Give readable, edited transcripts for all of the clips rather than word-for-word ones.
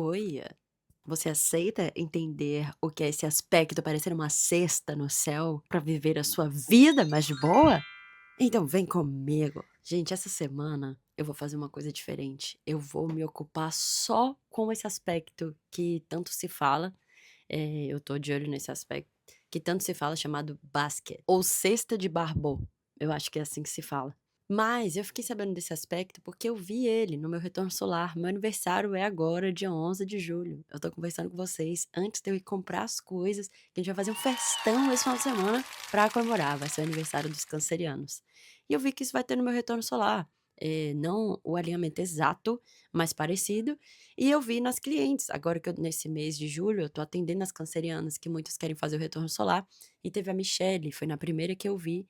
Oi, você aceita entender o que é esse aspecto parecer uma cesta no céu para viver a sua vida mais de boa? Então vem comigo. Gente, essa semana eu vou fazer uma coisa diferente. Eu vou me ocupar só com esse aspecto que tanto se fala, eu tô de olho nesse aspecto, que tanto se fala chamado basket, ou cesta de barbô, eu acho que é assim que se fala. Mas eu fiquei sabendo desse aspecto porque eu vi ele no meu retorno solar. Meu aniversário é agora, dia 11 de julho. Eu tô conversando com vocês antes de eu ir comprar as coisas, que a gente vai fazer um festão esse final de semana pra comemorar. Vai ser o aniversário dos cancerianos. E eu vi que isso vai ter no meu retorno solar. Não o alinhamento exato, mas parecido. E eu vi nas clientes, agora que eu, nesse mês de julho, eu tô atendendo as cancerianas, que muitas querem fazer o retorno solar. E teve a Michelle, foi na primeira que eu vi.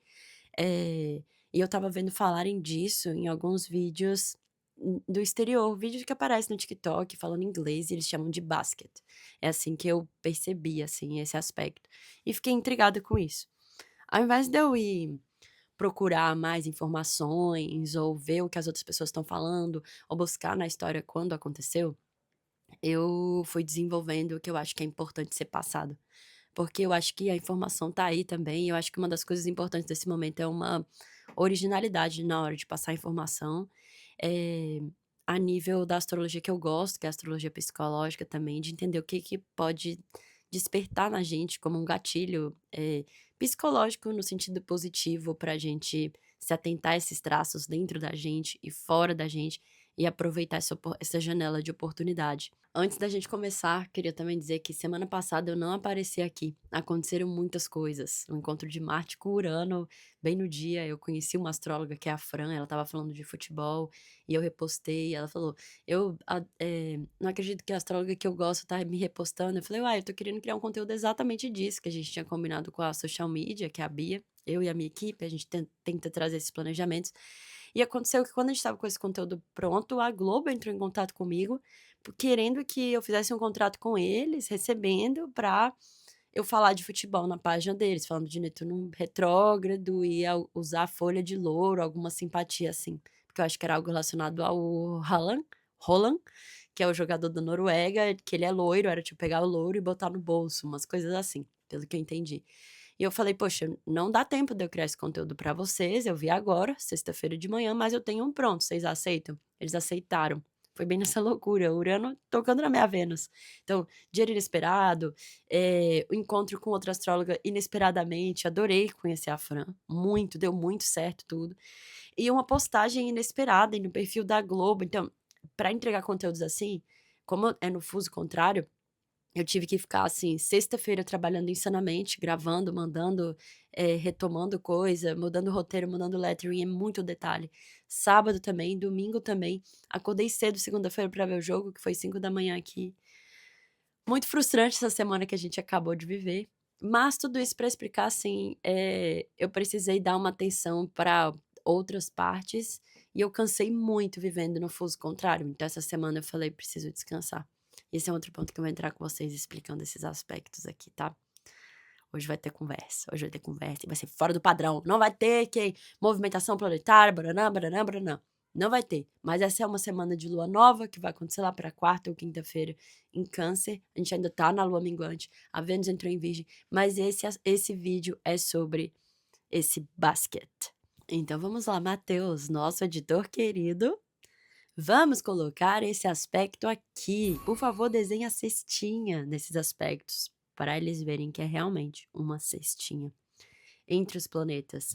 Eh, e eu estava vendo falarem disso em alguns vídeos do exterior, vídeos que aparecem no TikTok falando inglês e eles chamam de basket. É assim que eu percebi, assim, esse aspecto. E fiquei intrigada com isso. Ao invés de eu ir procurar mais informações ou ver o que as outras pessoas estão falando ou buscar na história quando aconteceu, eu fui desenvolvendo o que eu acho que é importante ser passado. Porque eu acho que a informação tá aí também, e eu acho que uma das coisas importantes desse momento é uma originalidade na hora de passar a informação, eh, a nível da astrologia que eu gosto, que é a astrologia psicológica também, de entender o que que pode despertar na gente como um gatilho, psicológico no sentido positivo pra gente se atentar a esses traços dentro da gente e fora da gente, e aproveitar essa janela de oportunidade. Antes da gente começar, queria também dizer que semana passada eu não apareci aqui. Aconteceram muitas coisas. O encontro de Marte com Urano, bem no dia, eu conheci uma astróloga que é a Fran, ela estava falando de futebol e eu repostei. Ela falou: não acredito que a astróloga que eu gosto tá me repostando. Eu falei: Uai, eu tô querendo criar um conteúdo exatamente disso que a gente tinha combinado com a social media, que é a Bia, eu e a minha equipe, a gente tenta trazer esses planejamentos. E aconteceu que quando a gente estava com esse conteúdo pronto, a Globo entrou em contato comigo, querendo que eu fizesse um contrato com eles, recebendo pra eu falar de futebol na página deles, falando de Netuno retrógrado e usar a folha de louro, alguma simpatia assim, porque eu acho que era algo relacionado ao Haaland, que é o jogador da Noruega, que ele é loiro, era tipo pegar o louro e botar no bolso, umas coisas assim, pelo que eu entendi. E eu falei: "Poxa, não dá tempo de eu criar esse conteúdo pra vocês, eu vi agora, sexta-feira de manhã, mas eu tenho um pronto, vocês aceitam?". Eles aceitaram. Foi bem nessa loucura, Urano tocando na minha Vênus. Então, dinheiro inesperado, o encontro com outra astróloga inesperadamente, adorei conhecer a Fran, muito, deu muito certo tudo. E uma postagem inesperada no perfil da Globo, então, pra entregar conteúdos assim, como é no fuso contrário, eu tive que ficar, assim, sexta-feira trabalhando insanamente, gravando, mandando, retomando coisa, mudando roteiro, mudando lettering, é muito detalhe. Sábado também, domingo também. Acordei cedo segunda-feira pra ver o jogo, que foi 5 da manhã aqui. Muito frustrante essa semana que a gente acabou de viver, mas tudo isso pra explicar, assim, eu precisei dar uma atenção pra outras partes, e eu cansei muito vivendo no fuso contrário, então essa semana eu falei: "Preciso descansar". Esse é outro ponto que eu vou entrar com vocês explicando esses aspectos aqui, tá. Hoje vai ter conversa e vai ser fora do padrão, não vai ter que movimentação planetária, barã barã barã não vai ter. Mas essa é uma semana de lua nova que vai acontecer lá pra quarta ou quinta-feira em Câncer, a gente ainda tá na lua minguante, a Vênus entrou em Virgem, mas esse vídeo é sobre esse basket. Então vamos lá, Matheus, nosso editor querido, vamos colocar esse aspecto aqui. Por favor, desenhe a cestinha nesses aspectos, para eles verem que é realmente uma cestinha. Entre os planetas,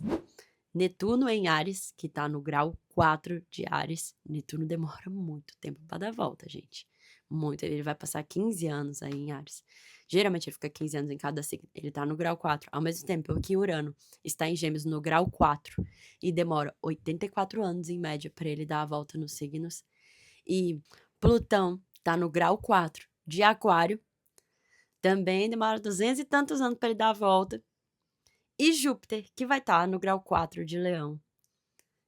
Netuno em Áries, que tá no grau 4 de Áries. Netuno demora muito tempo para dar volta, gente. Muito. Ele vai passar 15 anos aí em Áries. Geralmente ele fica 15 anos em cada signo. Ele tá no grau 4. Ao mesmo tempo que Urano está em Gêmeos no grau 4 e demora 84 anos em média para ele dar a volta nos signos. E Plutão tá no grau 4 de Aquário. Também demora 200 e tantos anos para ele dar a volta. E Júpiter, que vai estar no grau 4 de Leão.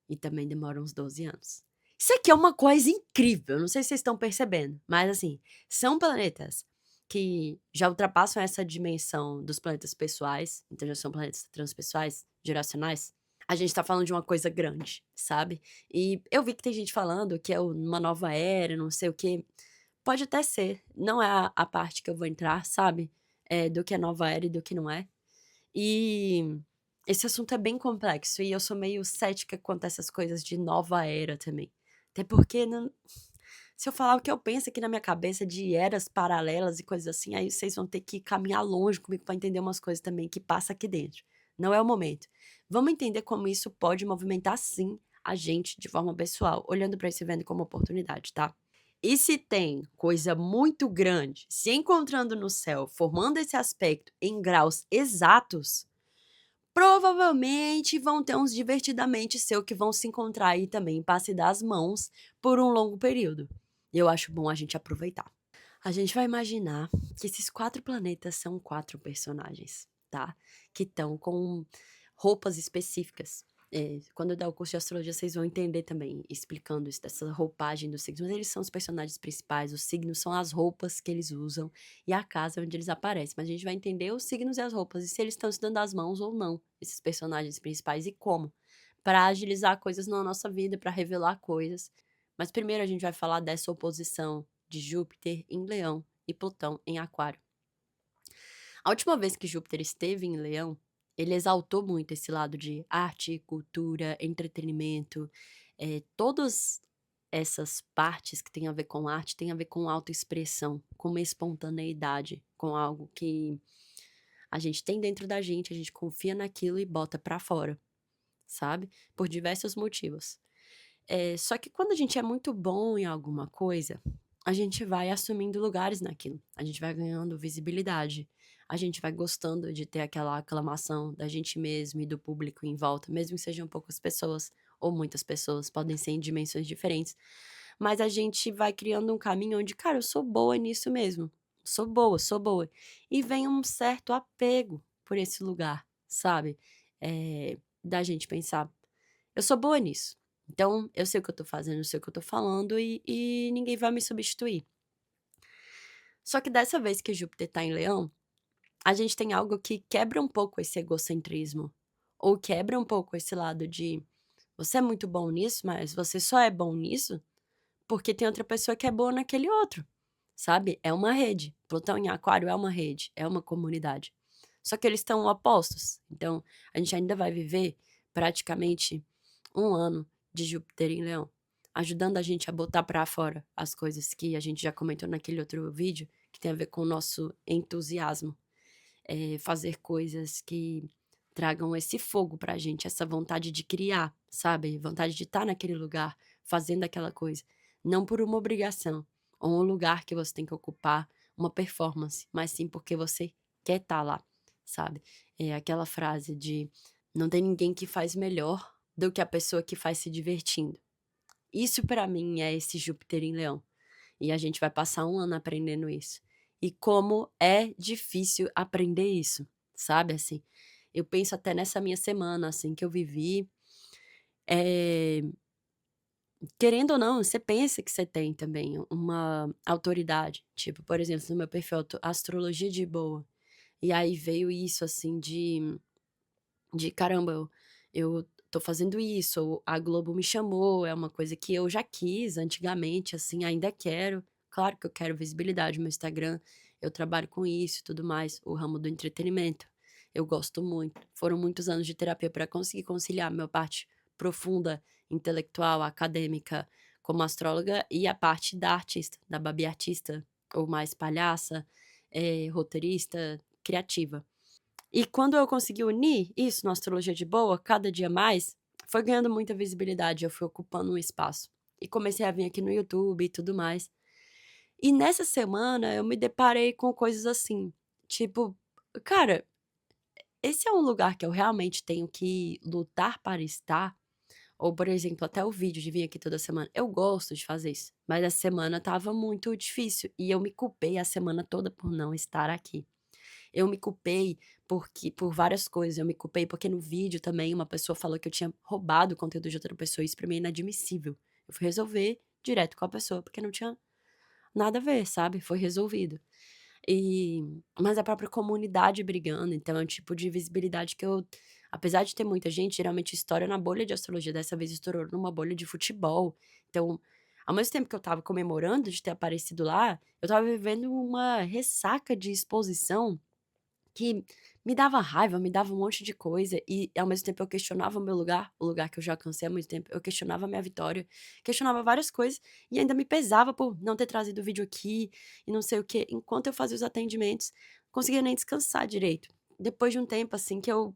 E também demora uns 12 anos. Isso aqui é uma coisa incrível, não sei se vocês estão percebendo, mas assim, são planetas que já ultrapassam essa dimensão dos planetas pessoais, então já são planetas transpessoais, geracionais. A gente tá falando de uma coisa grande, sabe? E eu vi que tem gente falando que é uma nova era, não sei o quê. Pode até ser, não é a parte que eu vou entrar, sabe, do que é nova era e do que não é. E esse assunto é bem complexo e eu sou meio cética quanto a essas coisas de nova era também. Até porque não se eu falar o que eu penso aqui na minha cabeça de eras paralelas e coisas assim, aí vocês vão ter que caminhar longe comigo pra entender umas coisas também que passa aqui dentro. Não é o momento. Vamos entender como isso pode movimentar sim a gente de forma pessoal, olhando pra isso e vendo como oportunidade, tá? E se tem coisa muito grande se encontrando no céu, formando esse aspecto em graus exatos, provavelmente vão ter uns divertidamente seu que vão se encontrar aí também para se dar as mãos por um longo período. E eu acho bom a gente aproveitar. A gente vai imaginar que esses 4 planetas são 4 personagens, tá? Que estão com roupas específicas. Quando eu der o curso de astrologia, vocês vão entender também, explicando isso, dessa roupagem dos signos. Mas eles são os personagens principais, os signos são as roupas que eles usam e a casa onde eles aparecem. Mas a gente vai entender os signos e as roupas, e se eles estão se dando as mãos ou não, esses personagens principais, e como. Para agilizar coisas na nossa vida, para revelar coisas. Mas primeiro a gente vai falar dessa oposição de Júpiter em Leão e Plutão em Aquário. A última vez que Júpiter esteve em Leão, ele exaltou muito esse lado de arte, cultura, entretenimento, todas essas partes que têm a ver com arte, têm a ver com autoexpressão, com uma espontaneidade, com algo que a gente tem dentro da gente, a gente confia naquilo e bota pra fora, sabe? Por diversos motivos. Só que quando a gente é muito bom em alguma coisa, a gente vai assumindo lugares naquilo, a gente vai ganhando visibilidade, a gente vai gostando de ter aquela aclamação da gente mesmo e do público em volta, mesmo que sejam poucas pessoas ou muitas pessoas, podem ser em dimensões diferentes, mas a gente vai criando um caminho onde, cara, eu sou boa nisso mesmo, sou boa, e vem um certo apego por esse lugar, sabe? Da gente pensar, eu sou boa nisso. Então, eu sei o que eu tô fazendo, eu sei o que eu tô falando e ninguém vai me substituir. Só que dessa vez que Júpiter tá em Leão, a gente tem algo que quebra um pouco esse egocentrismo. Ou quebra um pouco esse lado de você é muito bom nisso, mas você só é bom nisso porque tem outra pessoa que é boa naquele outro. Sabe? É uma rede. Plutão em Aquário é uma rede, é uma comunidade. Só que eles estão opostos. Então, a gente ainda vai viver praticamente um ano de Júpiter em Leão, ajudando a gente a botar pra fora as coisas que a gente já comentou naquele outro vídeo, que tem a ver com o nosso entusiasmo. Fazer coisas que tragam esse fogo pra gente, essa vontade de criar, sabe? Vontade de estar naquele lugar, fazendo aquela coisa. Não por uma obrigação, ou um lugar que você tem que ocupar, uma performance, mas sim porque você quer estar lá, sabe? É aquela frase de não tem ninguém que faz melhor do que a pessoa que faz se divertindo. Isso pra mim é esse Júpiter em Leão. E a gente vai passar um ano aprendendo isso. E como é difícil aprender isso, sabe, assim. Eu penso até nessa minha semana, assim, que eu vivi, eh, querendo ou não, você pensa que você tem também uma autoridade, tipo, por exemplo, no meu perfil astrologia de boa, e aí veio isso, assim, de caramba, eu tô fazendo isso, ou a Globo me chamou, é uma coisa que eu já quis antigamente, assim, ainda quero. Claro que eu quero visibilidade, meu Instagram, eu trabalho com isso e tudo mais, o ramo do entretenimento. Eu gosto muito. Foram muitos anos de terapia para conseguir conciliar minha parte profunda, intelectual, acadêmica, como astróloga, e a parte da artista, da Babi artista, ou mais palhaça, roteirista, criativa. E quando eu consegui unir isso na astrologia de boa, cada dia mais, foi ganhando muita visibilidade, eu fui ocupando um espaço. E comecei a vir aqui no YouTube e tudo mais. E nessa semana eu me deparei com coisas assim, tipo, cara, esse é um lugar que eu realmente tenho que lutar para estar? Ou, por exemplo, até o vídeo de vir aqui toda semana. Eu gosto de fazer isso, mas essa semana estava muito difícil e eu me culpei a semana toda por não estar aqui. Eu me culpei por várias coisas, eu me culpei porque no vídeo também uma pessoa falou que eu tinha roubado o conteúdo de outra pessoa, isso pra mim é inadmissível. Eu fui resolver direto com a pessoa, porque não tinha nada a ver, sabe, foi resolvido. E mas a própria comunidade brigando, então é um tipo de visibilidade que eu apesar de ter muita gente, geralmente estoura na bolha de astrologia, dessa vez estourou numa bolha de futebol, então Ao mesmo tempo que eu estava comemorando de ter aparecido lá, eu estava vivendo uma ressaca de exposição que me dava raiva, me dava um monte de coisa e, ao mesmo tempo, eu questionava o lugar que eu já alcancei há muito tempo, eu questionava a minha vitória, questionava várias coisas e ainda me pesava por não ter trazido o vídeo aqui e não sei o quê. Enquanto eu fazia os atendimentos, não conseguia nem descansar direito. Depois de um tempo, assim, que eu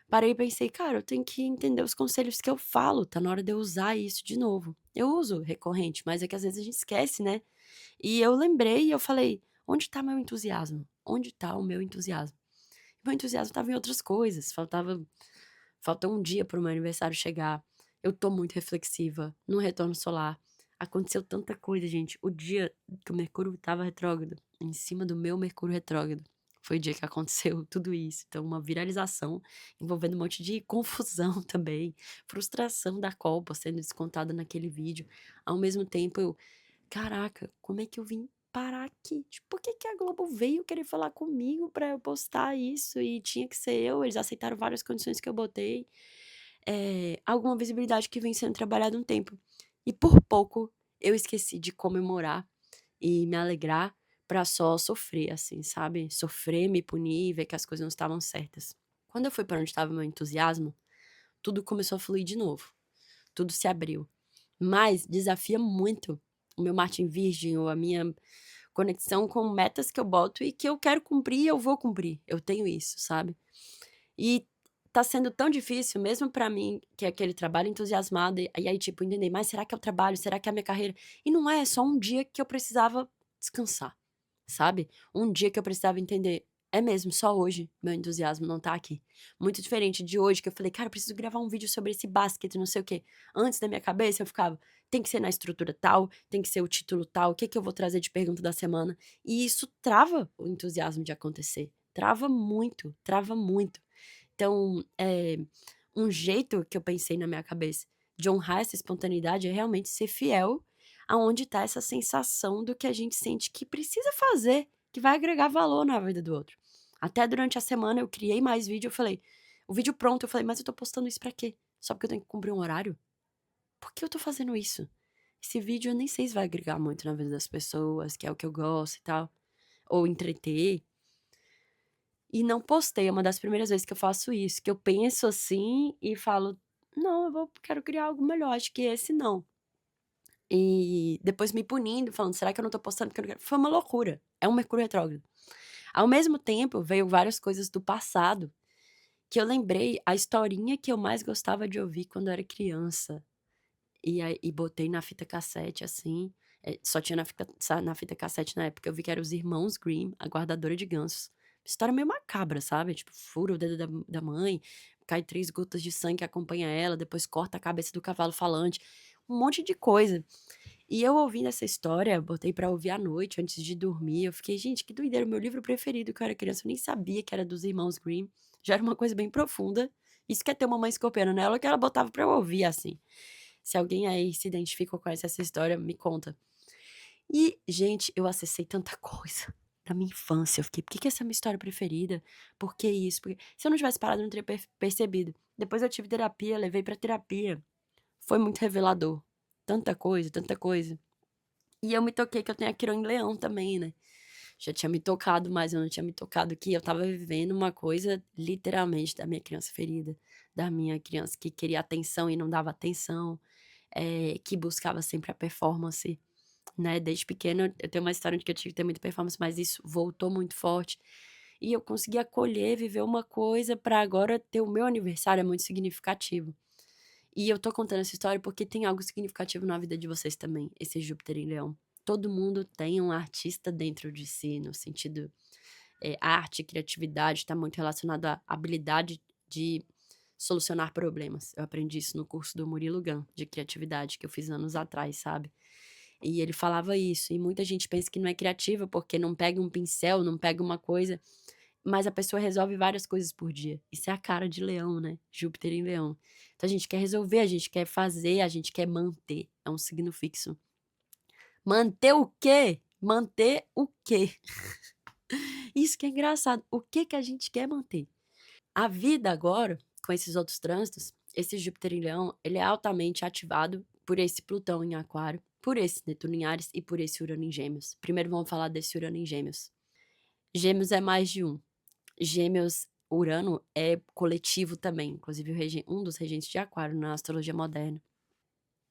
parei e pensei: "Cara, eu tenho que entender os conselhos que eu falo, tá na hora de eu usar isso de novo". Eu uso recorrente, mas é que às vezes a gente esquece, né. E eu lembrei e eu falei: "Onde tá meu entusiasmo? Onde tá o meu entusiasmo?". Meu entusiasmo estava em outras coisas, faltou um dia para o meu aniversário chegar, eu tô muito reflexiva, no retorno solar, aconteceu tanta coisa, gente, o dia que o Mercúrio estava retrógrado, em cima do meu Mercúrio retrógrado, foi o dia que aconteceu tudo isso, então uma viralização envolvendo um monte de confusão também, frustração da culpa sendo descontada naquele vídeo, ao mesmo tempo eu caraca, como é que eu vim parar aqui? Tipo, por que que a Globo veio querer falar comigo pra eu postar isso e tinha que ser eu, eles aceitaram várias condições que eu botei. Alguma visibilidade que vem sendo trabalhada um tempo. E por pouco eu esqueci de comemorar e me alegrar pra só sofrer, assim, sabe? Sofrer, me punir e ver que as coisas não estavam certas. Quando eu fui pra onde estava o meu entusiasmo, tudo começou a fluir de novo, tudo se abriu. Mas desafia muito o meu Marte em Virgem ou a minha conexão com metas que eu boto e que eu quero cumprir e eu vou cumprir. Eu tenho isso, sabe? E tá sendo tão difícil, mesmo pra mim, que é aquele trabalho entusiasmado, e aí, tipo, entender, mas será que é o trabalho? Será que é a minha carreira? E não é, é só um dia que eu precisava descansar, sabe? Um dia que eu precisava entender, é mesmo, só hoje meu entusiasmo não tá aqui. Muito diferente de hoje, que eu falei, cara, eu preciso gravar um vídeo sobre esse basquete, não sei o quê. Antes, na minha cabeça, eu ficava, tem que ser na estrutura tal, tem que ser o título tal, o que que eu vou trazer de pergunta da semana? E isso trava o entusiasmo de acontecer. Trava muito, trava muito. Então, um jeito que eu pensei na minha cabeça de honrar essa espontaneidade é realmente ser fiel aonde tá essa sensação do que a gente sente que precisa fazer, que vai agregar valor na vida do outro. Até durante a semana eu criei mais vídeo, eu falei o vídeo pronto, eu falei: "Mas eu tô postando isso pra quê? Só porque eu tenho que cumprir um horário? Por que eu tô fazendo isso? Esse vídeo eu nem sei se vai agregar muito na vida das pessoas, que é o que eu gosto e tal, ou entreter". E não postei, é uma das primeiras vezes que eu faço isso, que eu penso assim e falo: "Não, quero criar algo melhor, acho que esse não". E depois me punindo, falando: "Será que eu não tô postando porque eu não quero?". Foi uma loucura, é um Mercúrio retrógrado. Ao mesmo tempo, veio várias coisas do passado, que eu lembrei a historinha que eu mais gostava de ouvir quando eu era criança, e botei na fita cassete, assim, só tinha na fita cassete na época, eu vi que era Os Irmãos Grimm, A Guardadora de Gansos. História meio macabra, sabe, tipo, fura o dedo da mãe, cai 3 gotas de sangue que acompanha ela, depois corta a cabeça do cavalo falante, um monte de coisa. E eu ouvindo essa história, botei pra ouvir à noite antes de dormir, eu fiquei: "Gente, que doideira", o meu livro preferido que eu era criança, eu nem sabia que era dos Irmãos Grimm, já era uma coisa bem profunda. Isso que é ter uma mãe escorpiana, né, ela que ela botava pra eu ouvir, assim. Se alguém aí se identifica ou conhece essa história, me conta. E, gente, eu acessei tanta coisa da minha infância. Eu fiquei: "Por que que essa é a minha história preferida? Por que isso? Por que". Se eu não tivesse parado, eu não teria percebido. Depois eu tive terapia, levei pra terapia. Foi muito revelador. Tanta coisa, tanta coisa. E eu me toquei que eu tenho a Quirón em Leão também, né. Já tinha me tocado, mas eu não tinha me tocado que eu estava vivendo uma coisa literalmente da minha criança ferida, da minha criança que queria atenção e não dava atenção, que buscava sempre a performance, né. Desde pequena eu tenho uma história de que eu tive que ter muita performance, mas isso voltou muito forte. E eu consegui acolher, viver uma coisa pra agora ter o meu aniversário é muito significativo. E eu tô contando essa história porque tem algo significativo na vida de vocês também, esse Júpiter em Leão. Todo mundo tem um artista dentro de si, no sentido, arte, criatividade, tá muito relacionado à habilidade de solucionar problemas. Eu aprendi isso no curso do Murilo Gun, de criatividade, que eu fiz anos atrás, sabe. E ele falava isso, e muita gente pensa que não é criativa porque não pega um pincel, não pega uma coisa, mas a pessoa resolve várias coisas por dia. Isso é a cara de Leão, né, Júpiter em Leão. Então a gente quer resolver, a gente quer fazer, a gente quer manter, é um signo fixo. Manter o quê? Manter o quê? Isso que é engraçado, o que que a gente quer manter? A vida agora, com esses outros trânsitos, esse Júpiter em Leão, ele é altamente ativado por esse Plutão em Aquário. por esse Netuno em Áries e por esse Urano em Gêmeos. Primeiro vamos falar desse Urano em Gêmeos. Gêmeos é mais de um. Gêmeos, Urano é coletivo também, inclusive um dos regentes de Aquário na astrologia moderna.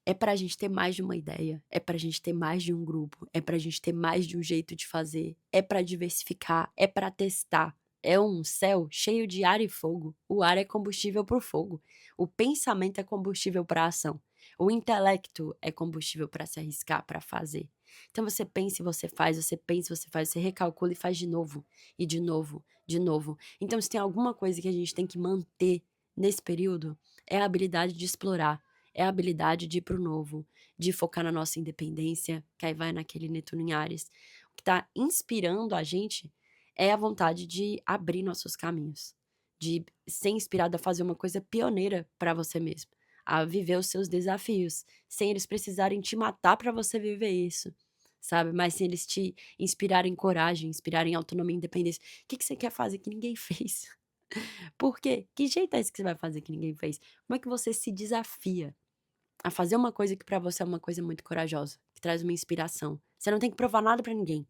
É pra gente ter mais de uma ideia, é pra gente ter mais de um grupo, é pra gente ter mais de um jeito de fazer, é pra diversificar, é pra testar. É um céu cheio de ar e fogo. O ar é combustível pro fogo. O pensamento é combustível pra ação. O intelecto é combustível pra se arriscar, pra fazer. Então você pensa e você faz, você pensa e você faz, você recalcula e faz de novo, e de novo, de novo. Então se tem alguma coisa que a gente tem que manter nesse período, é a habilidade de explorar. É a habilidade de ir pro novo, de focar na nossa independência, que aí vai naquele Netuno em Áries. O que tá inspirando a gente é a vontade de abrir nossos caminhos, de ser inspirado a fazer uma coisa pioneira para você mesmo, a viver os seus desafios, sem eles precisarem te matar para você viver isso, sabe? Mas sem eles te inspirarem coragem, inspirarem autonomia e independência. O que você quer fazer que ninguém fez? Por quê? Que jeito é esse que você vai fazer que ninguém fez? Como é que você se desafia a fazer uma coisa que pra você é uma coisa muito corajosa, que traz uma inspiração? Você não tem que provar nada pra ninguém,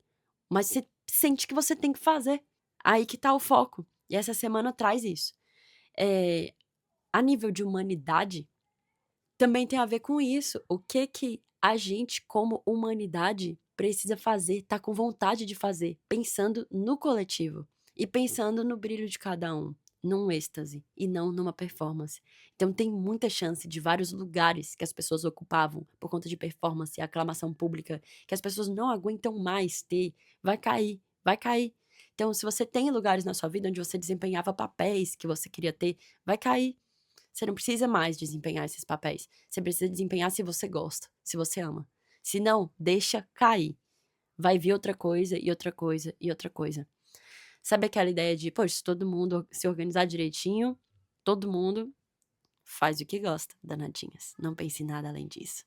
mas você sente que você tem que fazer. Aí que tá o foco. E essa semana traz isso. A nível de humanidade, também tem a ver com isso. O que a gente, como humanidade, precisa fazer, tá com vontade de fazer, pensando no coletivo e pensando no brilho de cada um, num êxtase e não numa performance. Então tem muita chance de vários lugares que as pessoas ocupavam por conta de performance e aclamação pública, que as pessoas não aguentam mais ter, vai cair, vai cair. Então, se você tem lugares na sua vida onde você desempenhava papéis que você queria ter, vai cair. Você não precisa mais desempenhar esses papéis. Você precisa desempenhar se você gosta, se você ama. Se não, deixa cair. Vai vir outra coisa e outra coisa e outra coisa. Sabe aquela ideia de, poxa, se todo mundo se organizar direitinho, todo mundo faz o que gosta, danadinhas. Não pense em nada além disso.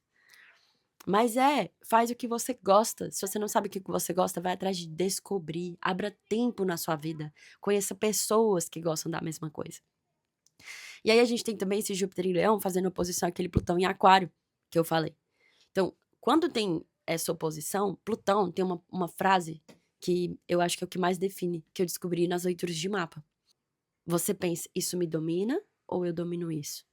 Mas faz o que você gosta. Se você não sabe o que você gosta, vai atrás de descobrir. Abra tempo na sua vida. Conheça pessoas que gostam da mesma coisa. E aí a gente tem também esse Júpiter em Leão fazendo oposição àquele Plutão em Aquário, que eu falei. Então, quando tem essa oposição, Plutão tem uma frase que eu acho que é o que mais define, que eu descobri nas leituras de mapa. Você pensa, isso me domina ou eu domino isso?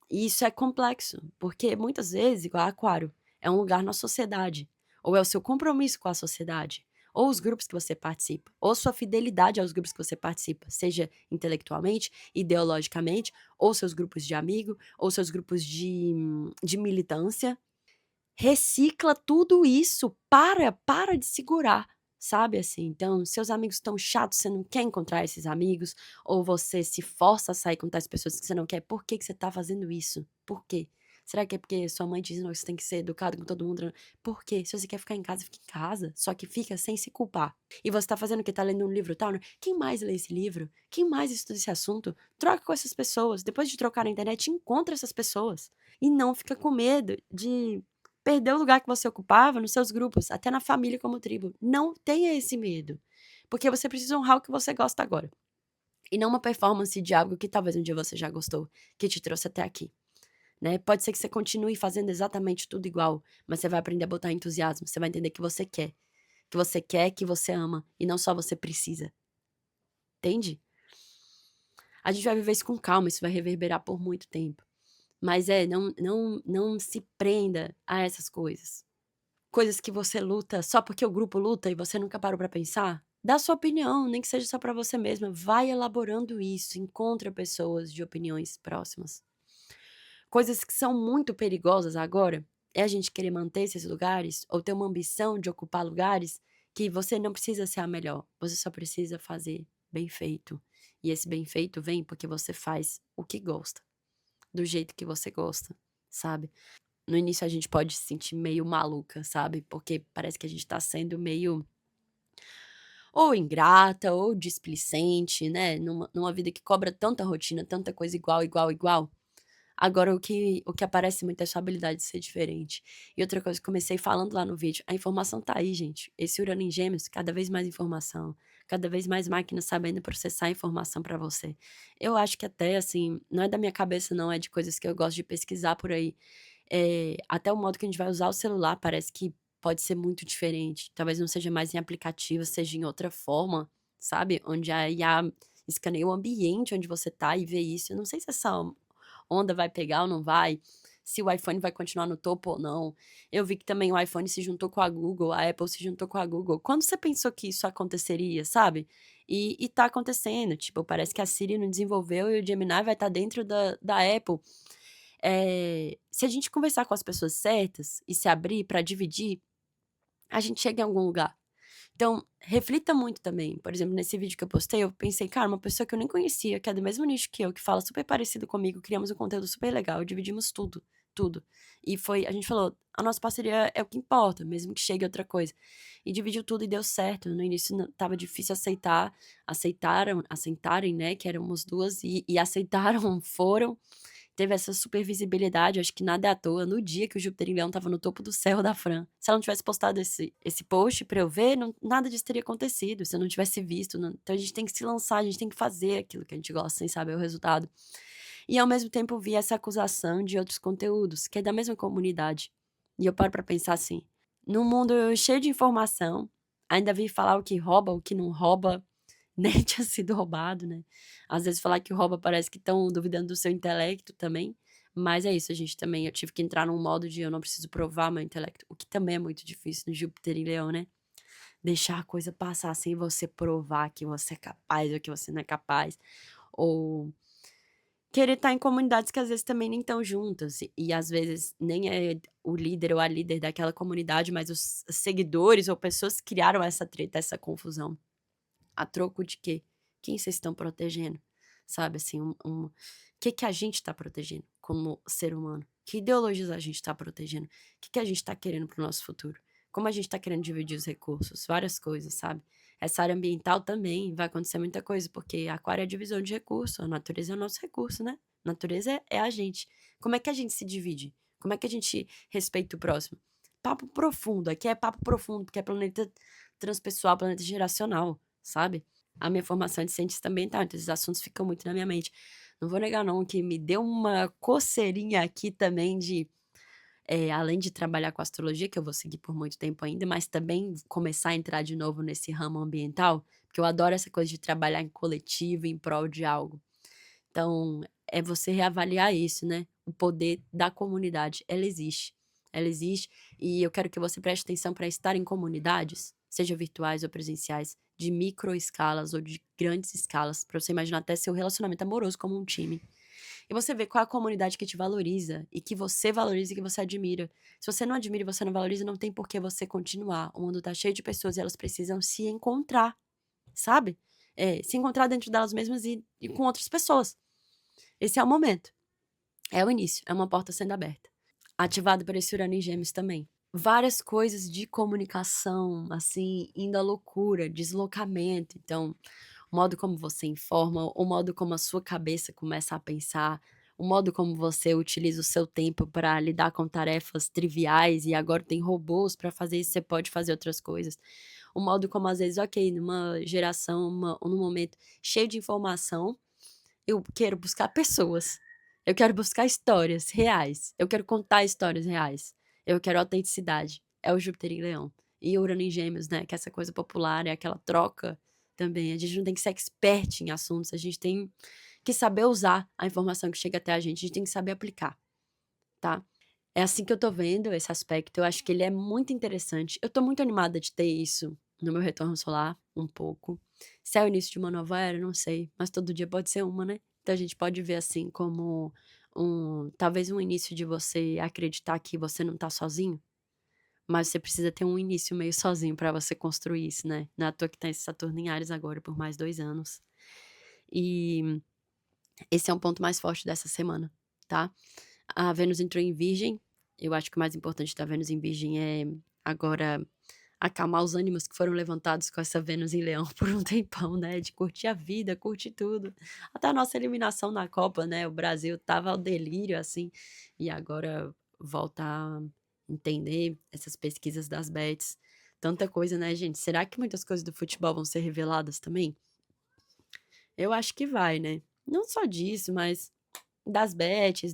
E isso é complexo, porque muitas vezes, igual Aquário, é um lugar na sociedade, ou é o seu compromisso com a sociedade, ou os grupos que você participa, ou sua fidelidade aos grupos que você participa, seja intelectualmente, ideologicamente, ou seus grupos de amigo, ou seus grupos de militância. Recicla tudo isso, para de segurar, sabe, assim. Então, seus amigos estão chatos, você não quer encontrar esses amigos, ou você se força a sair com tais pessoas que você não quer, por que que você tá fazendo isso? Por quê? Será que é porque sua mãe diz: "Não, você tem que ser educado com todo mundo"? Por quê? Se você quer ficar em casa, fica em casa, só que fica sem se culpar. E você tá fazendo o quê? Tá lendo um livro tal, né? Quem mais lê esse livro? Quem mais estuda esse assunto? Troca com essas pessoas, depois de trocar na internet, encontra essas pessoas. E não fica com medo de perder o lugar que você ocupava nos seus grupos, até na família como tribo. Não tenha esse medo, porque você precisa honrar o que você gosta agora, e não uma performance de algo que talvez um dia você já gostou, que te trouxe até aqui, né. Pode ser que você continue fazendo exatamente tudo igual, mas você vai aprender a botar entusiasmo, você vai entender que você ama, e não só você precisa, entende? A gente vai viver isso com calma, isso vai reverberar por muito tempo, mas não se prenda a essas coisas. Coisas que você luta só porque o grupo luta e você nunca parou pra pensar? Dá sua opinião, nem que seja só pra você mesma. Vai elaborando isso, encontra pessoas de opiniões próximas. Coisas que são muito perigosas agora é a gente querer manter esses lugares ou ter uma ambição de ocupar lugares que você não precisa ser a melhor, você só precisa fazer bem feito. E esse bem feito vem porque você faz o que gosta, do jeito que você gosta, sabe? No início a gente pode se sentir meio maluca, sabe, porque parece que a gente tá sendo meio ou ingrata ou displicente, né, numa vida que cobra tanta rotina, tanta coisa igual, igual, igual. Agora o que aparece muito é a sua habilidade de ser diferente. E outra coisa, comecei falando lá no vídeo, a informação tá aí, gente. Esse Urano em Gêmeos, cada vez mais informação, cada vez mais máquinas sabendo processar a informação pra você. Eu acho que até, assim, não é da minha cabeça não, é de coisas que eu gosto de pesquisar por aí. Até o modo que a gente vai usar o celular parece que pode ser muito diferente. Talvez não seja mais em aplicativo, seja em outra forma, sabe, onde a IA escaneia o ambiente onde você tá e vê isso. Eu não sei se essa onda vai pegar ou não vai, se o iPhone vai continuar no topo ou não. Eu vi que também o iPhone se juntou com a Google, a Apple se juntou com a Google. Quando você pensou que isso aconteceria, sabe? E tá acontecendo, tipo, parece que a Siri não desenvolveu e o Gemini vai estar dentro da Apple. Se a gente conversar com as pessoas certas e se abrir pra dividir, a gente chega em algum lugar. Então, reflita muito também. Por exemplo, nesse vídeo que eu postei, eu pensei: "Cara, uma pessoa que eu nem conhecia, que é do mesmo nicho que eu, que fala super parecido comigo, criamos um conteúdo super legal, dividimos tudo, tudo". E foi a gente falou: "A nossa parceria é o que importa, mesmo que chegue outra coisa". E dividiu tudo e deu certo. No início estava difícil aceitar, aceitarem, né, que éramos 2 e aceitaram, foram. Teve essa super visibilidade, acho que nada é à toa, no dia que o Júpiter em Leão estava no topo do céu da Fran. Se ela não tivesse postado esse post pra eu ver, nada disso teria acontecido, se eu não tivesse visto, então a gente tem que se lançar, a gente tem que fazer aquilo que a gente gosta sem saber o resultado. E ao mesmo tempo vi essa acusação de outros conteúdos, que é da mesma comunidade. E eu paro pra pensar assim, num mundo cheio de informação, ainda vi falar o que rouba, o que não rouba, nem tinha sido roubado, né. Às vezes falar que rouba parece que estão duvidando do seu intelecto também, mas é isso, a gente também eu tive que entrar num modo de eu não preciso provar meu intelecto, o que também é muito difícil no Júpiter em Leão, né. Deixar a coisa passar sem você provar que você é capaz ou que você não é capaz, ou querer estar em comunidades que às vezes também nem estão juntas, e às vezes nem é o líder ou a líder daquela comunidade, mas os seguidores ou pessoas que criaram essa treta, essa confusão. A troco de quê? Quem vocês estão protegendo? Sabe, assim, que a gente está protegendo como ser humano? Que ideologias a gente está protegendo? Que a gente está querendo para o nosso futuro? Como a gente está querendo dividir os recursos? Várias coisas, sabe? Essa área ambiental também vai acontecer muita coisa, porque aquário é a divisão de recurso, a natureza é o nosso recurso, né? A natureza é a gente. Como é que a gente se divide? Como é que a gente respeita o próximo? Papo profundo, aqui é papo profundo, porque é planeta transpessoal, planeta geracional, sabe? A minha formação é de cientista ambiental, então esses assuntos ficam muito na minha mente. Não vou negar não que me deu uma coceirinha aqui também de, além de trabalhar com astrologia, que eu vou seguir por muito tempo ainda, mas também começar a entrar de novo nesse ramo ambiental, porque eu adoro essa coisa de trabalhar em coletivo, em prol de algo. Então, é você reavaliar isso, né, o poder da comunidade, ela existe e eu quero que você preste atenção para estar em comunidades, seja virtuais ou presenciais, de micro escalas ou de grandes escalas, para você imaginar até seu relacionamento amoroso como um time. E você vê qual é a comunidade que te valoriza e que você valoriza e que você admira. Se você não admira e você não valoriza, não tem por que você continuar. O mundo tá cheio de pessoas e elas precisam se encontrar, sabe? Se encontrar dentro delas mesmas e com outras pessoas. Esse é o momento, é o início, é uma porta sendo aberta. Ativado por esse Urano em Gêmeos também. Várias coisas de comunicação, assim, indo à loucura, deslocamento. Então, o modo como você informa, o modo como a sua cabeça começa a pensar, o modo como você utiliza o seu tempo para lidar com tarefas triviais e agora tem robôs para fazer isso, você pode fazer outras coisas. O modo como às vezes, ok, numa geração, num momento cheio de informação, eu quero buscar pessoas. Eu quero buscar histórias reais. Eu quero contar histórias reais. Eu quero autenticidade. É o Júpiter em Leão. E Urano em Gêmeos, né, que é essa coisa popular, é aquela troca também. A gente não tem que ser expert em assuntos, a gente tem que saber usar a informação que chega até a gente tem que saber aplicar, tá. É assim que eu tô vendo esse aspecto, eu acho que ele é muito interessante. Eu tô muito animada de ter isso no meu retorno solar, um pouco. Se é o início de uma nova era, não sei, mas todo dia pode ser uma, né. Então a gente pode ver, assim, como talvez um início de você acreditar que você não tá sozinho, mas você precisa ter um início meio sozinho pra você construir isso, né. Não é à toa que tá esse Saturno em Áries agora por mais 2 anos. E esse é um ponto mais forte dessa semana, tá. A Vênus entrou em Virgem, eu acho que o mais importante da Vênus em Virgem é agora acalmar os ânimos que foram levantados com essa Vênus em Leão por um tempão, né, de curtir a vida, curtir tudo. Até a nossa eliminação na Copa, né, o Brasil estava ao delírio, assim, e agora volta a entender essas pesquisas das bets, tanta coisa, né, gente. Será que muitas coisas do futebol vão ser reveladas também? Eu acho que vai, né. Não só disso, mas das bets,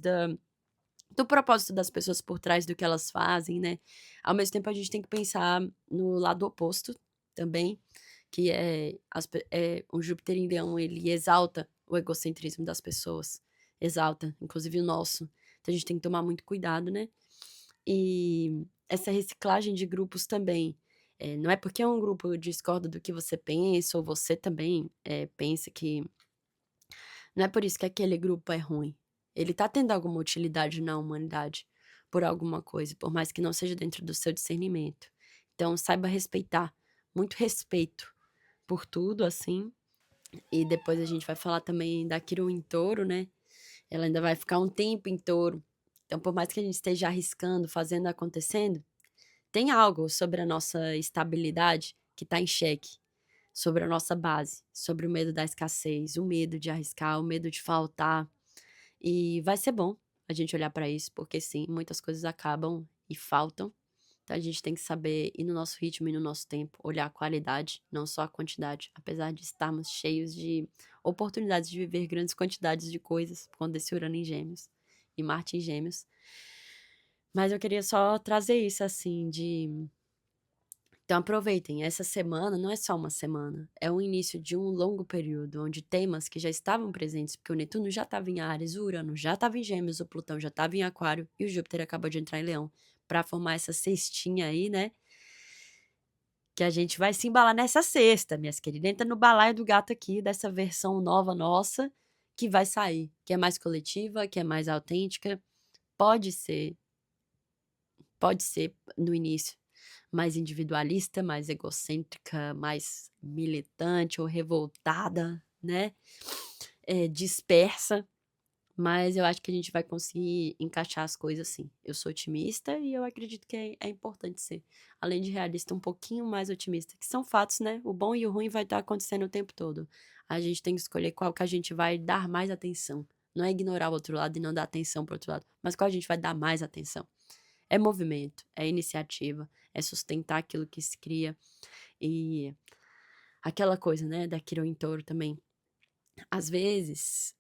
do propósito das pessoas por trás do que elas fazem, né. Ao mesmo tempo a gente tem que pensar no lado oposto também, que é o Júpiter em Leão, ele exalta o egocentrismo das pessoas, exalta, inclusive o nosso. Então a gente tem que tomar muito cuidado, né. E essa reciclagem de grupos também, não é porque um grupo discorda do que você pensa ou você também, pensa que não é por isso que aquele grupo é ruim. Ele tá tendo alguma utilidade na humanidade, por alguma coisa, por mais que não seja dentro do seu discernimento. Então saiba respeitar, muito respeito por tudo, assim. E depois a gente vai falar também da Quirón em Touro, né, ela ainda vai ficar um tempo em Touro. Então por mais que a gente esteja arriscando, fazendo, acontecendo, tem algo sobre a nossa estabilidade que tá em xeque, sobre a nossa base, sobre o medo da escassez, o medo de arriscar, o medo de faltar. E vai ser bom a gente olhar para isso, porque sim, muitas coisas acabam e faltam. Então a gente tem que saber ir no nosso ritmo e no nosso tempo, olhar a qualidade, não só a quantidade, apesar de estarmos cheios de oportunidades de viver grandes quantidades de coisas, por conta desse Urano em Gêmeos e Marte em Gêmeos. Mas eu queria só trazer isso assim de então aproveitem, essa semana não é só uma semana, é o início de um longo período, onde temas que já estavam presentes, porque o Netuno já estava em Áries, o Urano já estava em Gêmeos, o Plutão já estava em Aquário e o Júpiter acabou de entrar em Leão, para formar essa cestinha aí, né? Que a gente vai se embalar nessa sexta, minhas queridas. Entra no balaio do gato aqui, dessa versão nova nossa, que vai sair, que é mais coletiva, que é mais autêntica. Pode ser, pode ser no início mais individualista, mais egocêntrica, mais militante ou revoltada, né, dispersa, mas eu acho que a gente vai conseguir encaixar as coisas sim. Eu sou otimista e eu acredito que é importante ser, além de realista, um pouquinho mais otimista, que são fatos, né, o bom e o ruim vai estar acontecendo o tempo todo. A gente tem que escolher qual que a gente vai dar mais atenção, não é ignorar o outro lado e não dar atenção para o outro lado, mas qual a gente vai dar mais atenção. É movimento, é iniciativa, é sustentar aquilo que se cria. E aquela coisa, né, da Quirón em Touro também. Às vezes,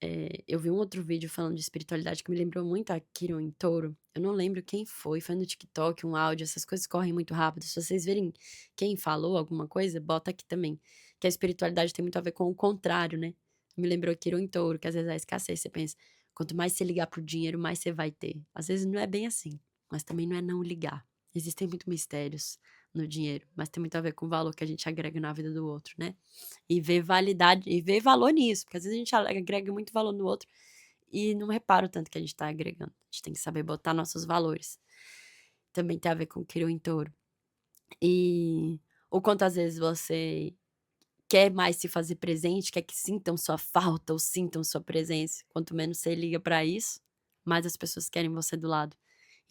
eu vi um outro vídeo falando de espiritualidade que me lembrou muito a Quirón em Touro. Eu não lembro quem foi no TikTok, um áudio, essas coisas correm muito rápido. Se vocês verem quem falou alguma coisa, bota aqui também. Que a espiritualidade tem muito a ver com o contrário, né? Me lembrou a Quirón em Touro, que às vezes a escassez, você pensa, quanto mais você ligar pro dinheiro, mais você vai ter. Às vezes não é bem assim, mas também não é não ligar. Existem muitos mistérios no dinheiro, mas tem muito a ver com o valor que a gente agrega na vida do outro, né? E ver validade e ver valor nisso, porque às vezes a gente agrega muito valor no outro e não repara o tanto que a gente tá agregando. A gente tem que saber botar nossos valores. Também tem a ver com o Quirón em Touro. E o quanto às vezes você quer mais se fazer presente, quer que sintam sua falta ou sintam sua presença. Quanto menos você liga pra isso, mais as pessoas querem você do lado.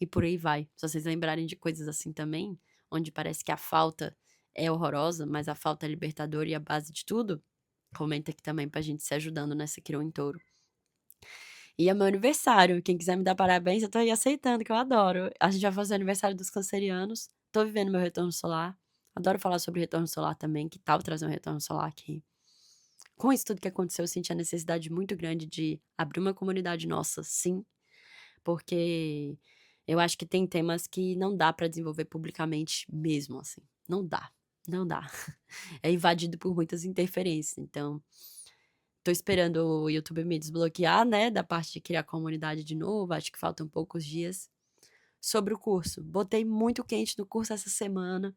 E por aí vai. Se vocês lembrarem de coisas assim também, onde parece que a falta é horrorosa, mas a falta é libertadora e a base de tudo, comenta aqui também pra gente se ajudando nessa Quirón em Touro. E é meu aniversário, quem quiser me dar parabéns, eu tô aí aceitando, que eu adoro. A gente vai fazer o aniversário dos cancerianos, tô vivendo meu retorno solar. Adoro falar sobre retorno solar também, que tal trazer um retorno solar aqui. Com isso tudo que aconteceu, eu senti a necessidade muito grande de abrir uma comunidade nossa, sim, porque eu acho que tem temas que não dá pra desenvolver publicamente mesmo, assim. Não dá, não dá. É invadido por muitas interferências, então tô esperando o YouTube me desbloquear, né, da parte de criar comunidade de novo, acho que faltam poucos dias. Sobre o curso, botei muito quente no curso essa semana,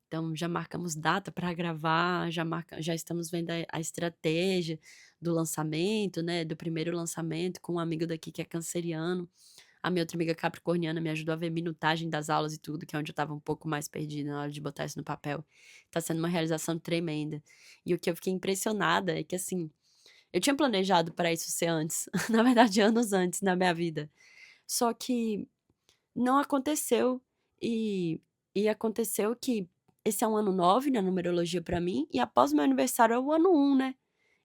então já marcamos data para gravar, já estamos vendo a estratégia do lançamento, né, do primeiro lançamento com um amigo daqui que é canceriano. A minha outra amiga capricorniana me ajudou a ver minutagem das aulas e tudo, que é onde eu estava um pouco mais perdida na hora de botar isso no papel. Tá sendo uma realização tremenda. E o que eu fiquei impressionada é que, assim, eu tinha planejado para isso ser antes, na verdade anos antes na minha vida, só que não aconteceu, e aconteceu que esse é um ano 9 na numerologia pra mim, e após o meu aniversário é o ano 1, né,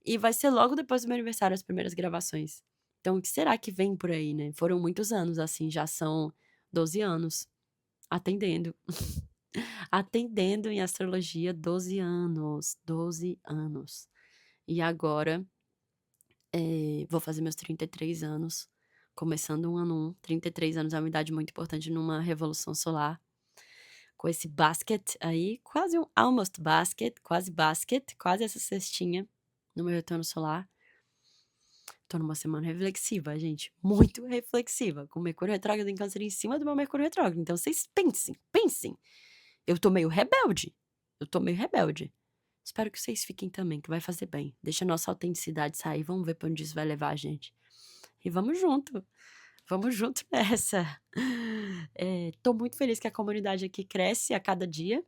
e vai ser logo depois do meu aniversário as primeiras gravações. Então o que será que vem por aí, né? Foram muitos anos, assim, já são 12 anos atendendo. Atendendo em astrologia 12 anos, 12 anos. E agora, vou fazer meus 33 anos, começando um ano 1, 33 anos é uma idade muito importante numa revolução solar, com esse basket aí, quase um almost basket, quase essa cestinha no meu retorno solar. Tô numa semana reflexiva, gente, muito reflexiva, com Mercúrio retrógrado em Câncer em cima do meu Mercúrio retrógrado, então vocês pensem, eu tô meio rebelde, Espero que vocês fiquem também, que vai fazer bem, deixa a nossa autenticidade sair, vamos ver pra onde isso vai levar a gente. E vamos junto nessa. Tô muito feliz que a comunidade aqui cresce a cada dia,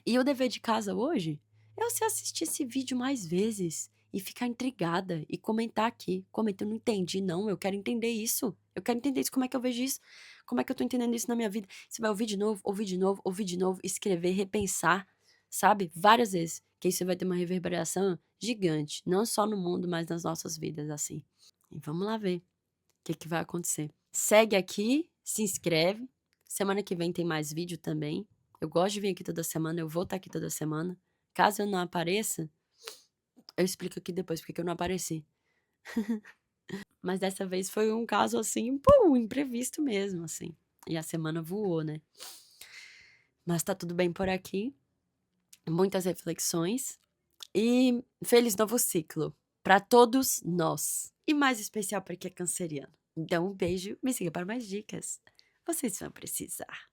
e o dever de casa hoje é você assistir esse vídeo mais vezes e ficar intrigada e comentar aqui. Comenta, eu não entendi, não, eu quero entender isso. Eu quero entender isso, como é que eu vejo isso? Como é que eu tô entendendo isso na minha vida? Você vai ouvir de novo, ouvir de novo, ouvir de novo, escrever, repensar, sabe? Várias vezes. Que isso vai ter uma reverberação gigante, não só no mundo, mas nas nossas vidas, assim. E vamos lá ver o que vai acontecer. Segue aqui, se inscreve. Semana que vem tem mais vídeo também. Eu gosto de vir aqui toda semana, eu vou estar aqui toda semana. Caso eu não apareça, eu explico aqui depois porque que eu não apareci. Mas dessa vez foi um caso assim, pum, imprevisto mesmo, assim. E a semana voou, né? Mas tá tudo bem por aqui. Muitas reflexões. E feliz novo ciclo para todos nós. E mais especial para quem é canceriano. Então, um beijo, me siga para mais dicas. Vocês vão precisar.